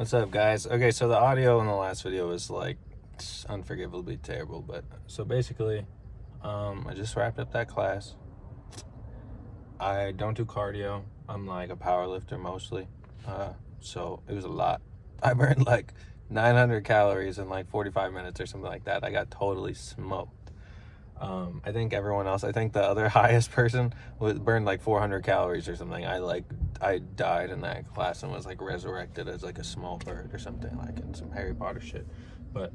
What's up, guys? Okay, so the audio in the last video was like unforgivably terrible, but so basically, I just wrapped up that class. I don't do cardio. I'm like a power lifter mostly, so it was a lot. I burned like 900 calories in like 45 minutes or something like that. I got totally smoked. I think the other highest person burned like 400 calories or something. I died in that class and was like resurrected as like a small bird or something, like in some Harry Potter shit. But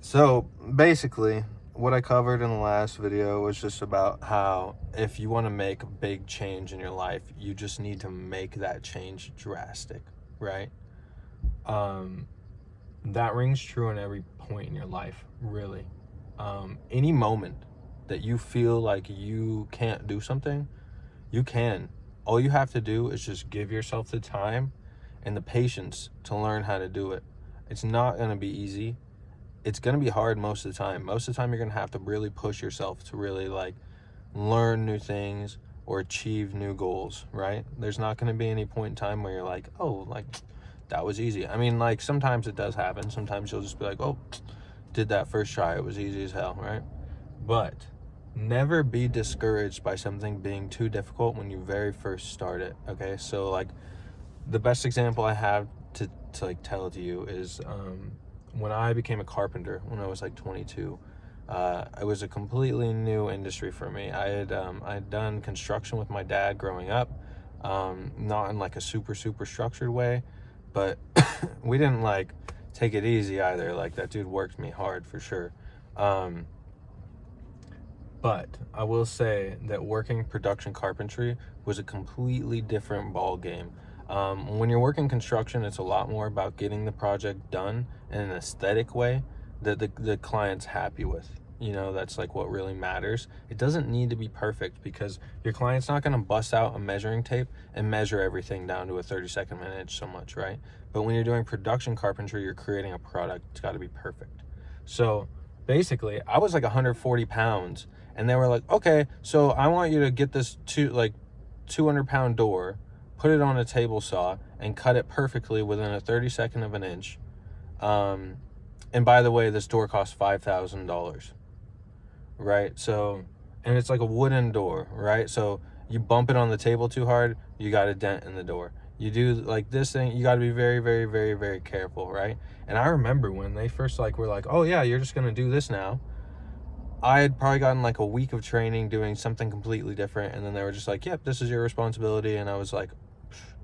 so basically, what I covered in the last video was just about how if you want to make a big change in your life, you just need to make that change drastic, right? That rings true in every point in your life, really. Any moment that you feel like you can't do something, you can. All you have to do is just give yourself the time and the patience to learn how to do it. It's not going to be easy. It's going to be hard most of the time. Most of the time, you're going to have to really push yourself to really like learn new things or achieve new goals, right? There's not going to be any point in time where you're like, oh, like that was easy. I mean, like sometimes it does happen. Sometimes you'll just be like, oh, did that first try. It was easy as hell, right? But never be discouraged by something being too difficult when you very first start it, okay? So like the best example I have to like tell it to you is when I became a carpenter when I was like 22. It was a completely new industry for me. I had done construction with my dad growing up, not in like a super structured way, but we didn't like take it easy either. Like that dude worked me hard for sure. But I will say that working production carpentry was a completely different ball game. When you're working construction, it's a lot more about getting the project done in an aesthetic way that the client's happy with. You know, that's like what really matters. It doesn't need to be perfect because your client's not going to bust out a measuring tape and measure everything down to a 32nd inch so much, right? But when you're doing production carpentry, you're creating a product. It's got to be perfect. So basically, I was like 140 pounds, and they were like, okay, so I want you to get this 200-pound door, put it on a table saw, and cut it perfectly within a 32nd of an inch. And by the way, this door costs $5,000, right? So, and it's like a wooden door, right? So you bump it on the table too hard, you got a dent in the door. You do like this thing, you got to be very, very, very, very careful, right? And I remember when they first like were like, oh yeah, you're just gonna do this now. I had probably gotten like a week of training doing something completely different, and then they were just like, yep, this is your responsibility. And I was like,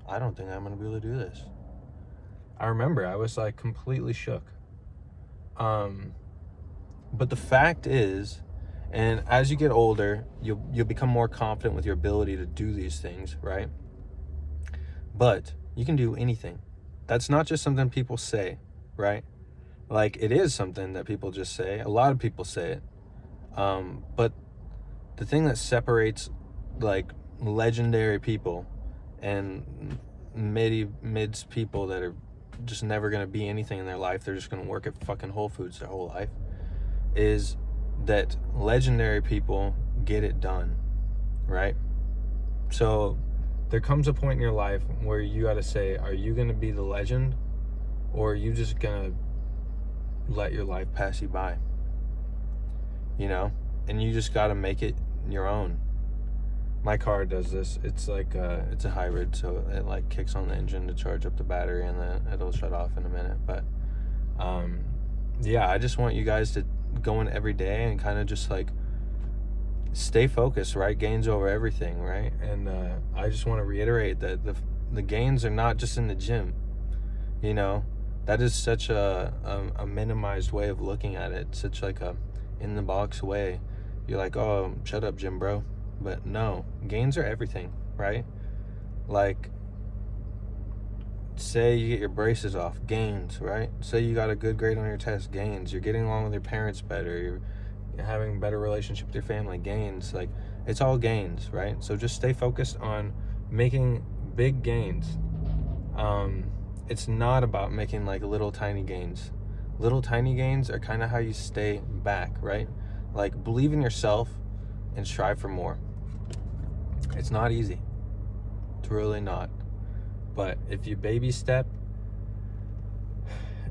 I don't think I'm gonna be able to do this. I remember I was like completely shook. But the fact is, and as you get older, you'll become more confident with your ability to do these things, right? But you can do anything. That's not just something people say, right? Like it is something that people just say. A lot of people say it. But the thing that separates like legendary people and mids people that are just never going to be anything in their life, they're just going to work at fucking Whole Foods their whole life, is that legendary people get it done, right? So there comes a point in your life where you got to say, are you going to be the legend, or are you just going to let your life pass you by? You know, and you just got to make it your own. My car does this. It's like it's a hybrid, so it like kicks on the engine to charge up the battery, and then it'll shut off in a minute. But yeah, I just want you guys to go in every day and kind of just like stay focused, right? Gains over everything, right? And I just want to reiterate that the gains are not just in the gym. You know, that is such a minimized way of looking at it. Such like a in the box way. You're like, oh, shut up, gym bro. But no, gains are everything, right? Like, say you get your braces off, gains, right? Say you got a good grade on your test, gains. You're getting along with your parents better, you're having a better relationship with your family, gains. Like, it's all gains, right? So just stay focused on making big gains. It's not about making like little tiny gains. Little tiny gains are kind of how you stay back, right? Like, believe in yourself and strive for more. It's not easy. It's really not. But if you baby step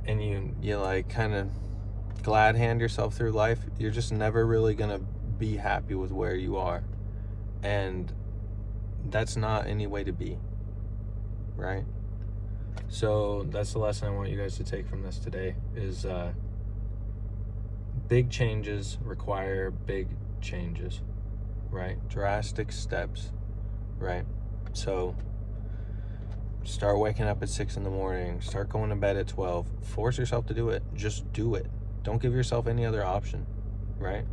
and you like kind of glad hand yourself through life, you're just never really gonna be happy with where you are. And that's not any way to be, right? So that's the lesson I want you guys to take from this today is big changes require big changes, right? Drastic steps, right? So start waking up at 6 in the morning, start going to bed at 12, force yourself to do it. Just do it. Don't give yourself any other option, right?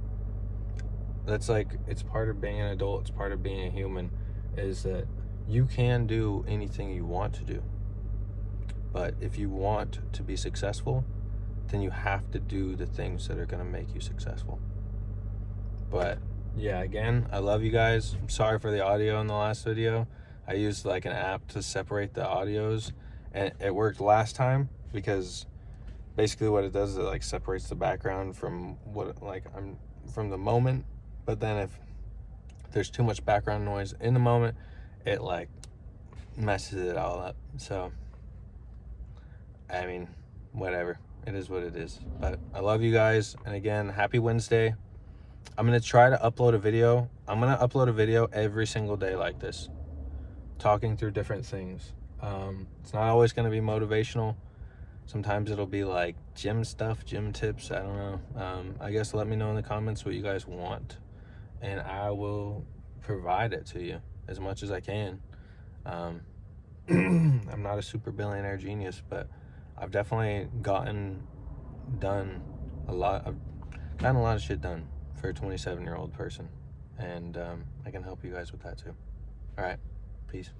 That's like, it's part of being an adult, it's part of being a human, is that you can do anything you want to do. But if you want to be successful, then you have to do the things that are going to make you successful. But yeah, again, I love you guys. I'm sorry for the audio in the last video. I used like an app to separate the audios, and it worked last time because basically what it does is it like separates the background from what like I'm from the moment. But then if there's too much background noise in the moment, it like messes it all up. So I mean, whatever, it is what it is. But I love you guys, and again, happy Wednesday. I'm gonna try to upload a video. I'm gonna upload a video every single day like this, talking through different things. It's not always gonna be motivational. Sometimes it'll be like gym stuff, gym tips, I don't know. I guess let me know in the comments what you guys want, and I will provide it to you as much as I can. I'm not a super billionaire genius, but I've definitely gotten a lot of shit done for a 27-year-old person, and I can help you guys with that too. All right, peace.